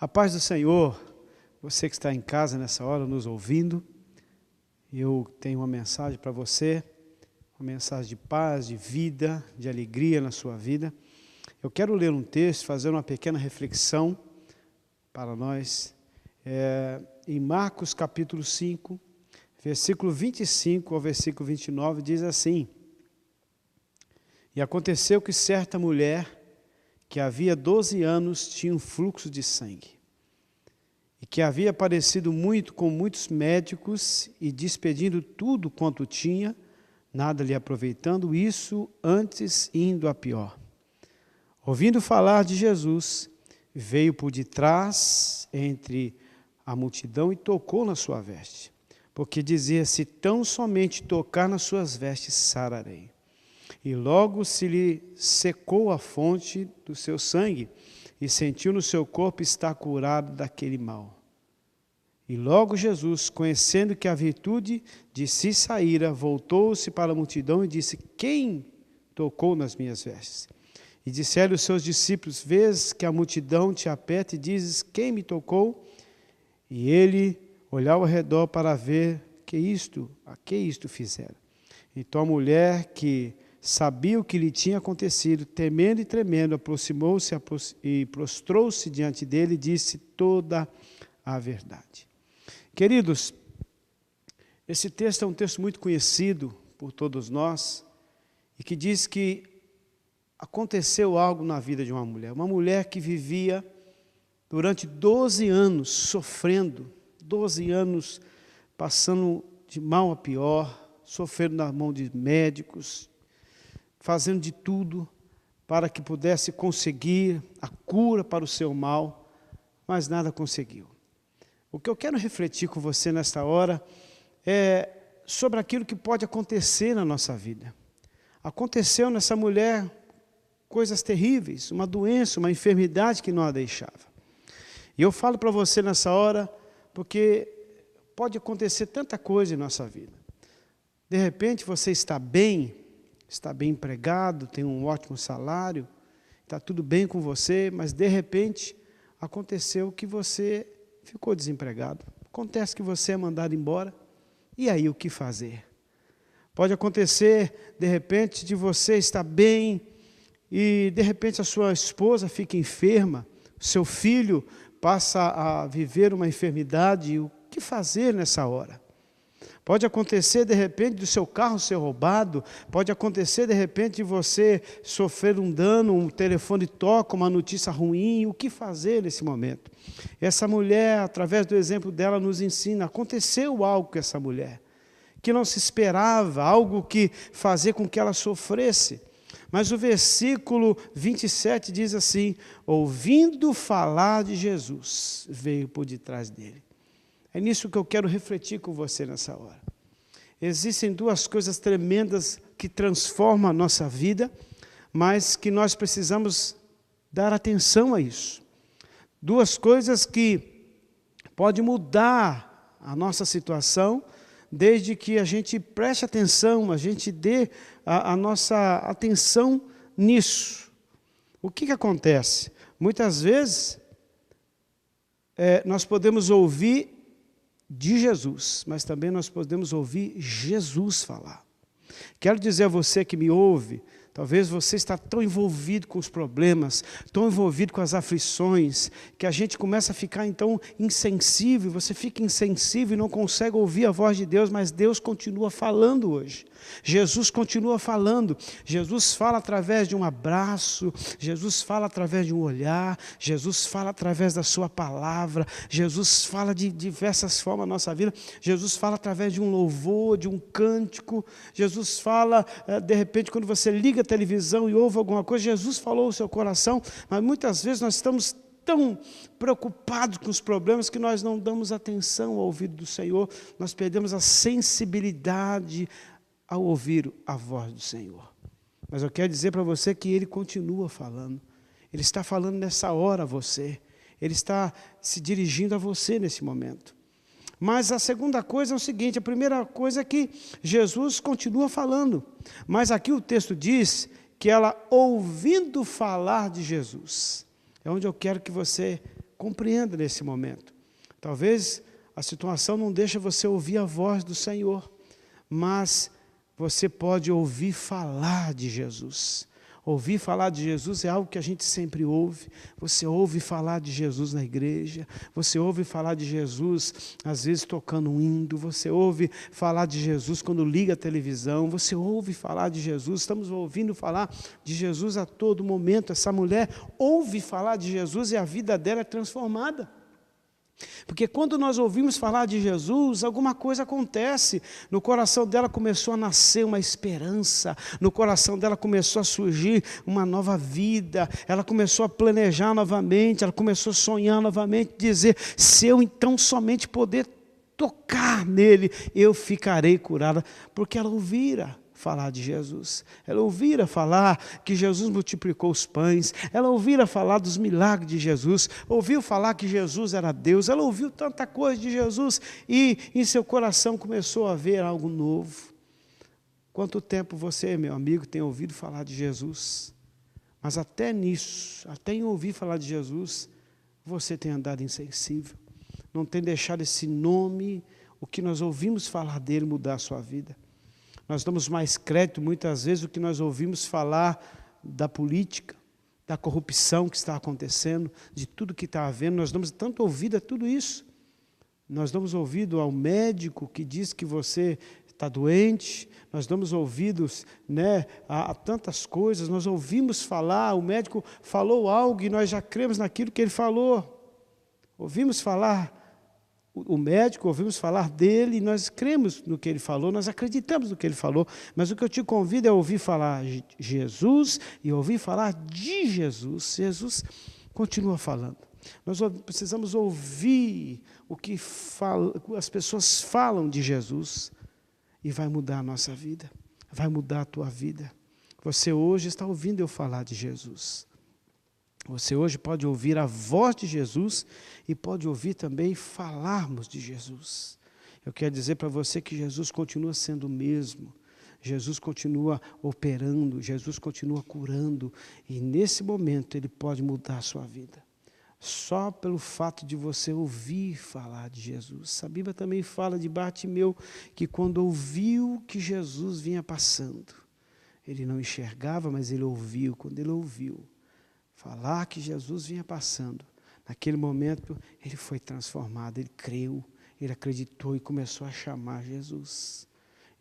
A paz do Senhor, você que está em casa nessa hora nos ouvindo, eu tenho uma mensagem para você, uma mensagem de paz, de vida, de alegria na sua vida. Eu quero ler um texto, fazer uma pequena reflexão para nós, em Marcos capítulo 5, versículo 25 ao versículo 29, diz assim: E aconteceu que certa mulher, que havia 12 anos tinha um fluxo de sangue, e que havia padecido muito com muitos médicos, e despedindo tudo quanto tinha, nada lhe aproveitando, isso antes indo a pior. Ouvindo falar de Jesus, veio por detrás entre a multidão e tocou na sua veste, porque dizia: se tão somente tocar nas suas vestes, sararei. E logo se lhe secou a fonte do seu sangue, e sentiu no seu corpo estar curado daquele mal. E logo Jesus, conhecendo que a virtude de si saíra, voltou-se para a multidão e disse: quem tocou nas minhas vestes? E disseram os seus discípulos: vês que a multidão te aperta e dizes: quem me tocou? E ele olhou ao redor para ver a que isto fizeram. Então a mulher, que sabia o que lhe tinha acontecido, temendo e tremendo, aproximou-se e prostrou-se diante dele e disse toda a verdade. Queridos, esse texto é um texto muito conhecido por todos nós, e que diz que aconteceu algo na vida de uma mulher que vivia durante 12 anos sofrendo, 12 anos passando de mal a pior, sofrendo na mão de médicos, fazendo de tudo para que pudesse conseguir a cura para o seu mal, mas nada conseguiu. O que eu quero refletir com você nesta hora é sobre aquilo que pode acontecer na nossa vida. Aconteceu nessa mulher coisas terríveis, uma doença, uma enfermidade que não a deixava. E eu falo para você nessa hora porque pode acontecer tanta coisa em nossa vida. De repente você está bem empregado, tem um ótimo salário, está tudo bem com você, mas de repente aconteceu que você ficou desempregado. Acontece que você é mandado embora, e aí o que fazer? Pode acontecer de repente de você estar bem, e de repente a sua esposa fica enferma, seu filho passa a viver uma enfermidade, e o que fazer nessa hora? Pode acontecer, de repente, do seu carro ser roubado, pode acontecer, de repente, de você sofrer um dano, um telefone toca, uma notícia ruim, o que fazer nesse momento? Essa mulher, através do exemplo dela, nos ensina, aconteceu algo com essa mulher, que não se esperava, algo que fazia com que ela sofresse. Mas o versículo 27 diz assim: ouvindo falar de Jesus, veio por detrás dele. É nisso que eu quero refletir com você nessa hora. Existem duas coisas tremendas que transformam a nossa vida, mas que nós precisamos dar atenção a isso. Duas coisas que podem mudar a nossa situação, desde que a gente preste atenção, a gente dê a nossa atenção nisso. O que acontece? Muitas vezes, nós podemos ouvir de Jesus, mas também nós podemos ouvir Jesus falar. Quero dizer a você que me ouve, talvez você está tão envolvido com os problemas, tão envolvido com as aflições, que a gente começa a ficar então insensível, você fica insensível e não consegue ouvir a voz de Deus, mas Deus continua falando hoje. Jesus continua falando, Jesus fala através de um abraço, Jesus fala através de um olhar, Jesus fala através da sua palavra, Jesus fala de diversas formas na nossa vida, Jesus fala através de um louvor, de um cântico, Jesus fala, de repente, quando você liga a televisão e ouve alguma coisa, Jesus falou no seu coração, mas muitas vezes nós estamos tão preocupados com os problemas que nós não damos atenção ao ouvido do Senhor, nós perdemos a sensibilidade ao ouvir a voz do Senhor. Mas eu quero dizer para você que Ele continua falando. Ele está falando nessa hora a você. Ele está se dirigindo a você nesse momento. Mas a segunda coisa é o seguinte, a primeira coisa é que Jesus continua falando. Mas aqui o texto diz que ela ouvindo falar de Jesus. É onde eu quero que você compreenda nesse momento. Talvez a situação não deixe você ouvir a voz do Senhor, mas você pode ouvir falar de Jesus. Ouvir falar de Jesus é algo que a gente sempre ouve. Você ouve falar de Jesus na igreja, você ouve falar de Jesus, às vezes tocando um hino, você ouve falar de Jesus quando liga a televisão, você ouve falar de Jesus, estamos ouvindo falar de Jesus a todo momento. Essa mulher ouve falar de Jesus e a vida dela é transformada. Porque quando nós ouvimos falar de Jesus, alguma coisa acontece. No coração dela começou a nascer uma esperança, no coração dela começou a surgir uma nova vida, ela começou a planejar novamente, ela começou a sonhar novamente, dizer, se eu então somente poder tocar nele, eu ficarei curada, porque ela ouvira falar de Jesus, ela ouvira falar que Jesus multiplicou os pães, ela ouvira falar dos milagres de Jesus, ouviu falar que Jesus era Deus, ela ouviu tanta coisa de Jesus e em seu coração começou a haver algo novo. Quanto tempo você, meu amigo, tem ouvido falar de Jesus? Mas até nisso, até em ouvir falar de Jesus, você tem andado insensível, não tem deixado esse nome, o que nós ouvimos falar dele, mudar a sua vida. Nós damos mais crédito, muitas vezes, do que nós ouvimos falar da política, da corrupção que está acontecendo, de tudo que está havendo. Nós damos tanto ouvido a tudo isso. Nós damos ouvido ao médico que diz que você está doente. Nós damos ouvidos, né, a tantas coisas. Nós ouvimos falar, o médico falou algo e nós já cremos naquilo que ele falou. Ouvimos falar o médico, ouvimos falar dele, nós cremos no que ele falou, nós acreditamos no que ele falou, mas o que eu te convido é ouvir falar de Jesus e ouvir falar de Jesus. Jesus continua falando. Nós precisamos ouvir o que as pessoas falam de Jesus e vai mudar a nossa vida, vai mudar a tua vida. Você hoje está ouvindo eu falar de Jesus. Você hoje pode ouvir a voz de Jesus e pode ouvir também falarmos de Jesus. Eu quero dizer para você que Jesus continua sendo o mesmo. Jesus continua operando, Jesus continua curando. E nesse momento Ele pode mudar a sua vida. Só pelo fato de você ouvir falar de Jesus. A Bíblia também fala de Bartimeu, que quando ouviu que Jesus vinha passando, ele não enxergava, mas ele ouviu. Quando ele ouviu falar que Jesus vinha passando, naquele momento ele foi transformado, ele creu, ele acreditou e começou a chamar Jesus.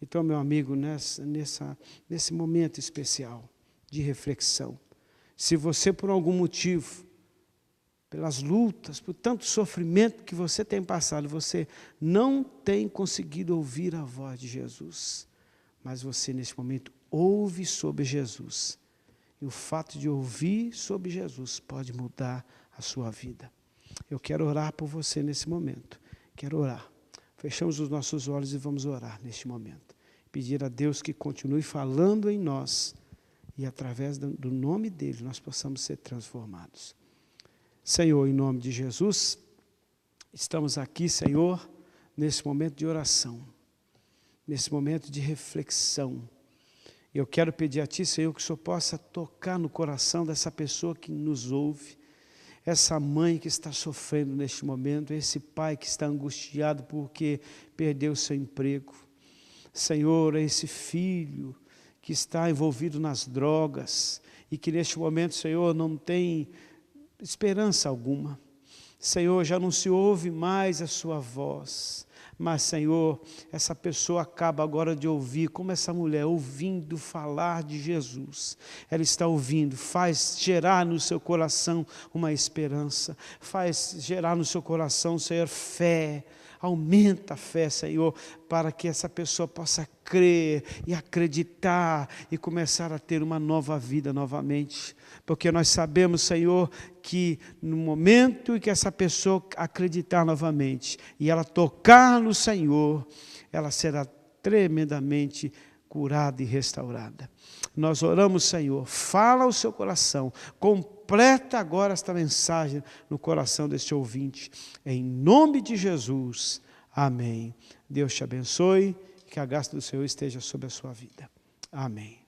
Então, meu amigo, nesse momento especial de reflexão, se você por algum motivo, pelas lutas, por tanto sofrimento que você tem passado, você não tem conseguido ouvir a voz de Jesus, mas você nesse momento ouve sobre Jesus. E o fato de ouvir sobre Jesus pode mudar a sua vida. Eu quero orar por você nesse momento. Quero orar. Fechamos os nossos olhos e vamos orar neste momento. Pedir a Deus que continue falando em nós e através do nome dele nós possamos ser transformados. Senhor, em nome de Jesus, estamos aqui, Senhor, nesse momento de oração, nesse momento de reflexão. Eu quero pedir a Ti, Senhor, que o Senhor possa tocar no coração dessa pessoa que nos ouve, essa mãe que está sofrendo neste momento, esse pai que está angustiado porque perdeu o seu emprego. Senhor, esse filho que está envolvido nas drogas e que neste momento, Senhor, não tem esperança alguma. Senhor, já não se ouve mais a sua voz. Mas, Senhor, essa pessoa acaba agora de ouvir, como essa mulher, ouvindo falar de Jesus. Ela está ouvindo, faz gerar no seu coração uma esperança, faz gerar no seu coração, Senhor, fé. Aumenta a fé, Senhor, para que essa pessoa possa crer e acreditar e começar a ter uma nova vida novamente. Porque nós sabemos, Senhor, que no momento em que essa pessoa acreditar novamente e ela tocar no Senhor, ela será tremendamente curada e restaurada. Nós oramos, Senhor, fala ao seu coração, completa agora esta mensagem no coração deste ouvinte, em nome de Jesus, amém. Deus te abençoe, que a graça do Senhor esteja sobre a sua vida, amém.